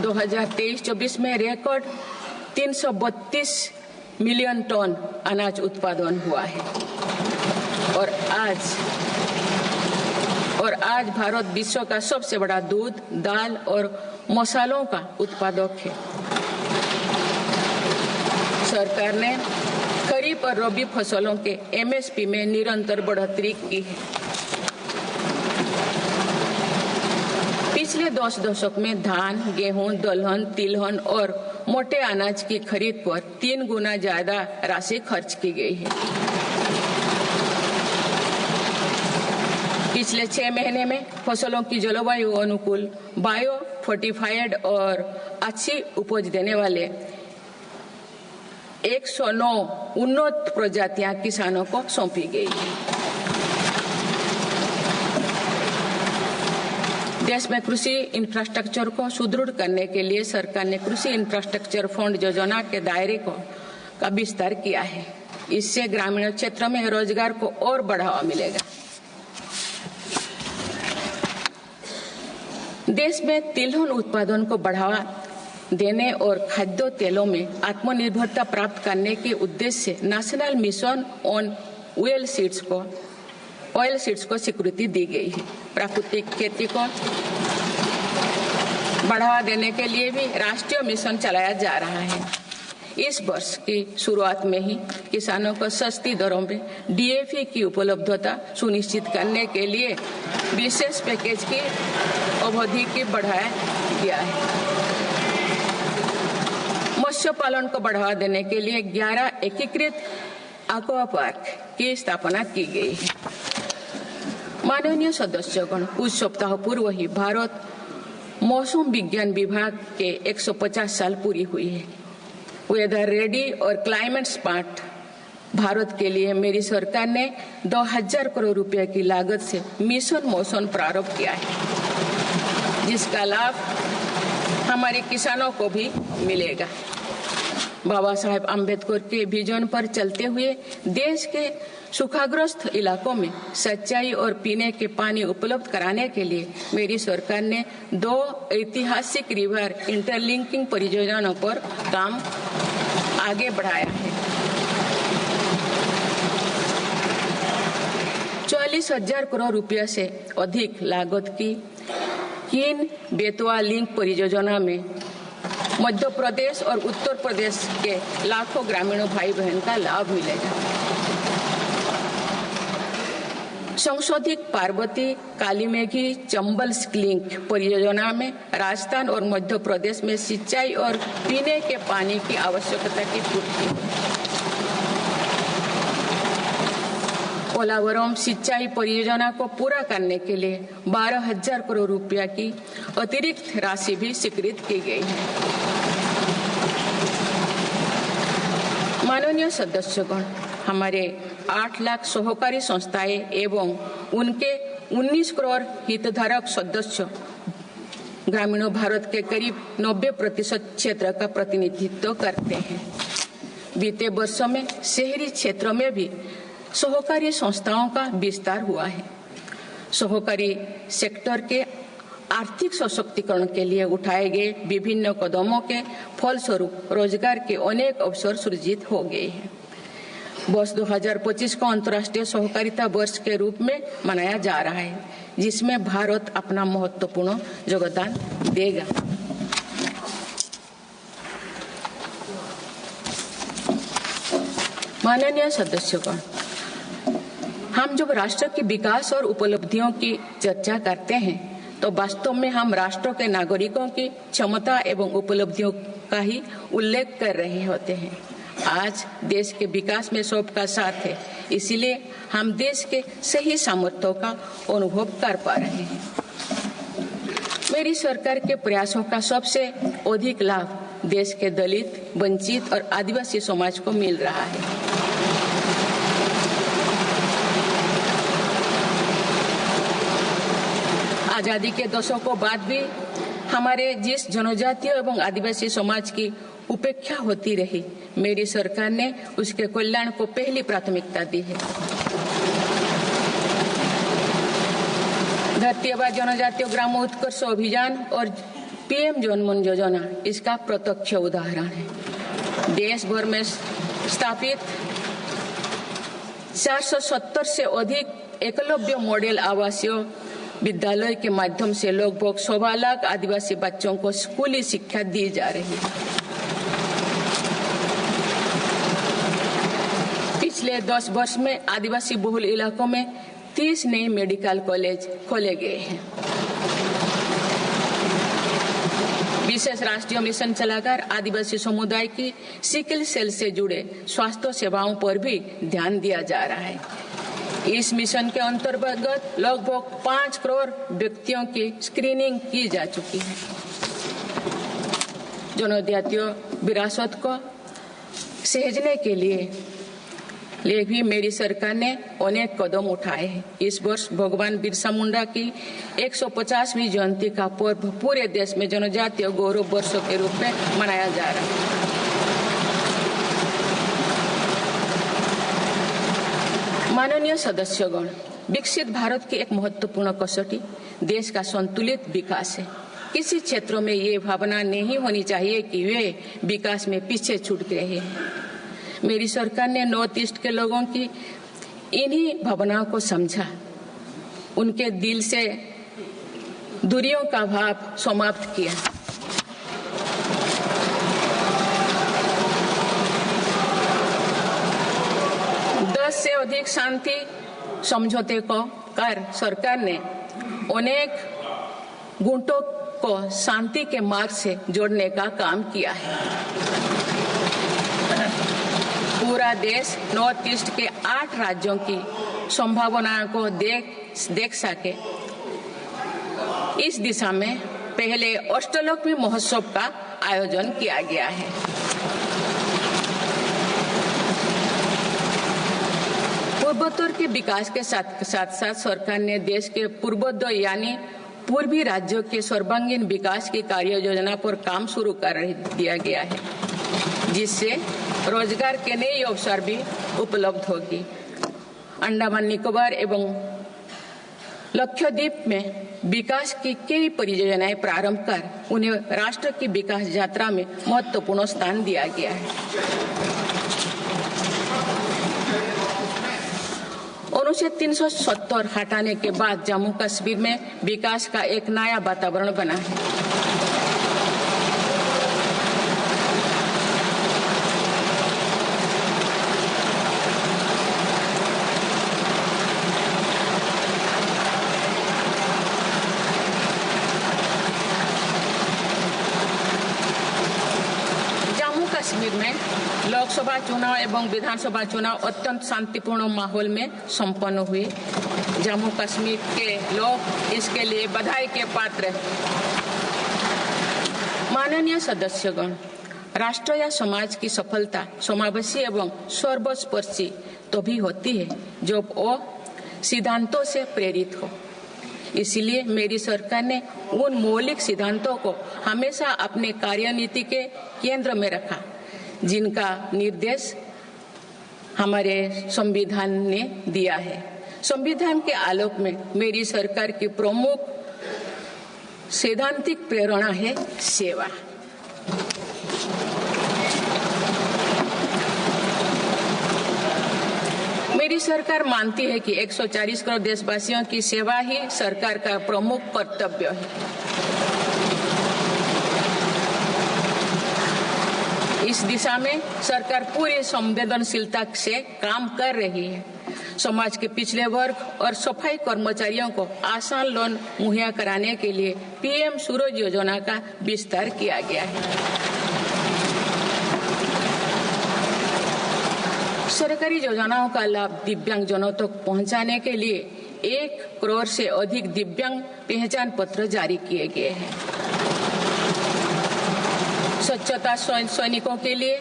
2023-24 में record 332 million ton अनाज उत्पादन हुआ है और आज भारत विश्व का सबसे बड़ा दूध, दाल और मसालों का उत्पादक है। सरकार ने खरीफ और रबी फसलों के एमएसपी में निरंतर बढ़ोतरी की है। पिछले 10 दशक में धान, गेहूं, दलहन, तिलहन और मोटे अनाज की खरीद पर 3 गुना ज्यादा राशि खर्च की गई है। पिछले 6 महीने में फसलों की जलवायु अनुकूल, बायो फोर्टिफाइड और अच्छी उपज देने वाले 109 उन्नत प्रजातियां किसानों को सौंपी गई है। देश में कृषि इंफ्रास्ट्रक्चर को सुदृढ़ करने के लिए सरकार ने कृषि इंफ्रास्ट्रक्चर फंड योजना के दायरे का विस्तार किया है। इससे ग्रामीण क्षेत्र में रोजगार को और बढ़ावा मिलेगा। देश में तिलहन उत्पादन को बढ़ावा देने और खाद्य तेलों में आत्मनिर्भरता प्राप्त करने के उद्देश्य से national mission on oil seeds को स्वीकृति दी गई है। प्राकृतिक खेती को बढ़ावा देने के लिए भी राष्ट्रीय मिशन चलाया जा रहा है। इस वर्ष की शुरुआत में ही किसानों को सस्ती दरों में डीएपी की उपलब्धता सुनिश्चित करने के लिए विशेष पैकेज की अवधि की बढ़ाया गया है। मत्स्य पालन को बढ़ावा देने के लिए 11 एकीकृत एक्वा पार्क की स्थापना की गई है। माननीय सदस्यगण, कुछ सप्ताह पूर्व ही भारत मौसम विज्ञान विभाग के 150 साल पूरी हुई है। वेदर रेडी और क्लाइमेट स्मार्ट भारत के लिए मेरी सरकार ने 2000 करोड़ रुपए की लागत से मिशन मौसम प्रारंभ किया है, जिसका लाभ हमारे किसानों को भी मिलेगा। बाबा साहेब अम्बेडकर के विजन पर चलते हुए देश के सूखाग्रस्त इलाकों में सिंचाई और पीने के पानी उपलब्ध कराने के लिए मेरी सरकार ने 2 ऐतिहासिक रिवर इंटरलिंकिंग परियोजनाओं पर काम आगे बढ़ाया है। 44,000 करोड़ रुपये से अधिक लागत की इन बेतवा लिंक परियोजना में मध्य प्रदेश और उत्तर प्रदेश के लाखों ग्रामीणों भाई बहन का लाभ मिलेगा। संशोधित पार्वती कालीमेघी चंबल लिंक परियोजना में राजस्थान और मध्य प्रदेश में सिंचाई और पीने के पानी की आवश्यकता की पूर्ति। पोलावरम सिंचाई परियोजना को पूरा करने के लिए 12,000 करोड़ रुपया की अतिरिक्त राशि भी स्वीकृत की गई है। माननीय सदस्यगण, हमारे 8 लाख सहकारी संस्थाएं एवं उनके 19 करोड़ हितधारक सदस्य ग्रामीण भारत के करीब 90% क्षेत्र का प्रतिनिधित्व करते हैं। बीते वर्षों में शहरी क्षेत्रों में भी सहकारी संस्थाओं का विस्तार हुआ है। सहकारी सेक्टर के आर्थिक सशक्तिकरण के लिए उठाए गए विभिन्न कदमों के फलस्वरूप रोजगार के अनेक अवसर सृजित हो गए हैं। वर्ष 2025 को अंतर्राष्ट्रीय सहकारिता वर्ष के रूप में मनाया जा रहा है, जिसमें भारत अपना महत्वपूर्ण योगदान देगा। माननीय सदस्यगण, हम जब राष्ट्र के विकास और उपलब्धियों की चर्चा करते हैं तो वास्तव में हम राष्ट्र के नागरिकों की क्षमता एवं उपलब्धियों का ही उल्लेख कर रहे होते हैं। आज देश के विकास में सबका साथ है, इसीलिए हम देश के सही सामर्थ्यों का अनुभव कर पा रहे हैं। मेरी सरकार के प्रयासों का सबसे अधिक लाभ देश के दलित, वंचित और आदिवासी समाज को मिल रहा है। आजादी के दशकों बाद भी हमारे जिस जनजातीय एवं आदिवासी समाज की उपेक्षा होती रही, मेरी सरकार ने उसके कल्याण को पहली प्राथमिकता दी है। धरती आबा जनजातीय ग्राम उत्कर्ष अभियान और पीएम जन्मन योजना इसका प्रत्यक्ष उदाहरण है। देश भर में स्थापित 470 से अधिक एकलव्य मॉडल आवासीय विद्यालय के माध्यम से लगभग 1.25 लाख आदिवासी बच्चों को स्कूली शिक्षा दी जा रही है। पिछले 10 वर्ष में आदिवासी बहुल इलाकों में 30 नए मेडिकल कॉलेज खोले गए हैं। विशेष राष्ट्रीय मिशन चलाकर आदिवासी समुदाय की सिकल सेल से जुड़े स्वास्थ्य सेवाओं पर भी ध्यान दिया जा रहा है। इस मिशन के अंतर्गत लगभग 5 करोड़ व्यक्तियों की स्क्रीनिंग की जा चुकी है। जनजातीय विरासत को सहेजने के लिए भी मेरी सरकार ने अनेक कदम उठाए हैं। इस वर्ष भगवान बिरसा मुंडा की 150वीं जयंती का पर्व पूरे देश में जनजातीय गौरव वर्ष के रूप में मनाया जा रहा है। माननीय सदस्यगण, विकसित भारत की एक महत्वपूर्ण कसौटी देश का संतुलित विकास है। किसी क्षेत्रों में ये भावना नहीं होनी चाहिए कि वे विकास में पीछे छूट गए हैं। मेरी सरकार ने नॉर्थ ईस्ट के लोगों की इन्हीं भावनाओं को समझा, उनके दिल से दूरियों का भाव समाप्त किया। से अधिक शांति समझौते को कर सरकार ने अनेक गुटों को शांति के मार्ग से जोड़ने का काम किया है। पूरा देश नॉर्थ ईस्ट के 8 राज्यों की संभावनाओं को देख सके, इस दिशा में पहले अष्टलोक महोत्सव का आयोजन किया गया है। पूर्वोत्तर के विकास के साथ साथ सरकार ने देश के पूर्वोत्तर यानी पूर्वी राज्यों के सर्वांगीण विकास की कार्य योजना पर काम शुरू कर दिया गया है, जिससे रोजगार के नए अवसर भी उपलब्ध होगी। अंडमान निकोबार एवं लक्षद्वीप में विकास की कई परियोजनाएं प्रारंभ कर उन्हें राष्ट्र की विकास यात्रा में महत्वपूर्ण स्थान दिया गया है। अनुच्छेद 370 हटाने के बाद जम्मू कश्मीर में विकास का एक नया वातावरण बना है। जम्मू कश्मीर में लोकसभा चुनाव एवं विधानसभा चुनाव अत्यंत शांतिपूर्ण माहौल में संपन्न हुए। जम्मू कश्मीर के लोग इसके लिए बधाई के पात्र हैं। माननीय सदस्यगण, राष्ट्र या समाज की सफलता समावेशी एवं सर्वस्पर्शी तभी होती है जब वो सिद्धांतों से प्रेरित हो। इसलिए मेरी सरकार ने उन मौलिक सिद्धांतों को हमेशा अपने कार्यनीति के केंद्र में रखा, जिनका निर्देश हमारे संविधान ने दिया है। संविधान के आलोक में मेरी सरकार की प्रमुख सैद्धांतिक प्रेरणा है सेवा। मेरी सरकार मानती है कि 140 करोड़ देशवासियों की सेवा ही सरकार का प्रमुख कर्तव्य है। इस दिशा में सरकार पूरी संवेदनशीलता से काम कर रही है। समाज के पिछड़े वर्ग और सफाई कर्मचारियों को आसान लोन मुहैया कराने के लिए पीएम सूरज योजना का विस्तार किया गया है। सरकारी योजनाओं का लाभ दिव्यांगजनों तक पहुंचाने के लिए 1 करोड़ से अधिक दिव्यांग पहचान पत्र जारी किए गए हैं। स्वच्छता सैनिकों के लिए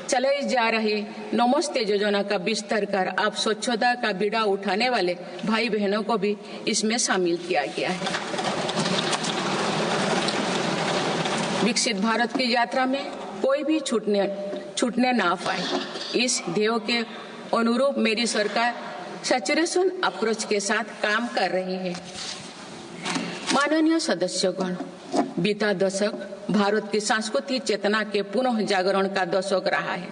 चलाई जा रही नमस्ते योजना का विस्तार कर अब स्वच्छता का बीड़ा उठाने वाले भाई बहनों को भी इसमें शामिल किया गया है। विकसित भारत की यात्रा में कोई भी छूटने ना पाए, इस ध्येय के अनुरूप मेरी सरकार सैचुरेशन अप्रोच के साथ काम कर रही है। माननीय सदस्यगण, बीता दशक भारत की सांस्कृतिक चेतना के पुनः जागरण का दशक रहा है।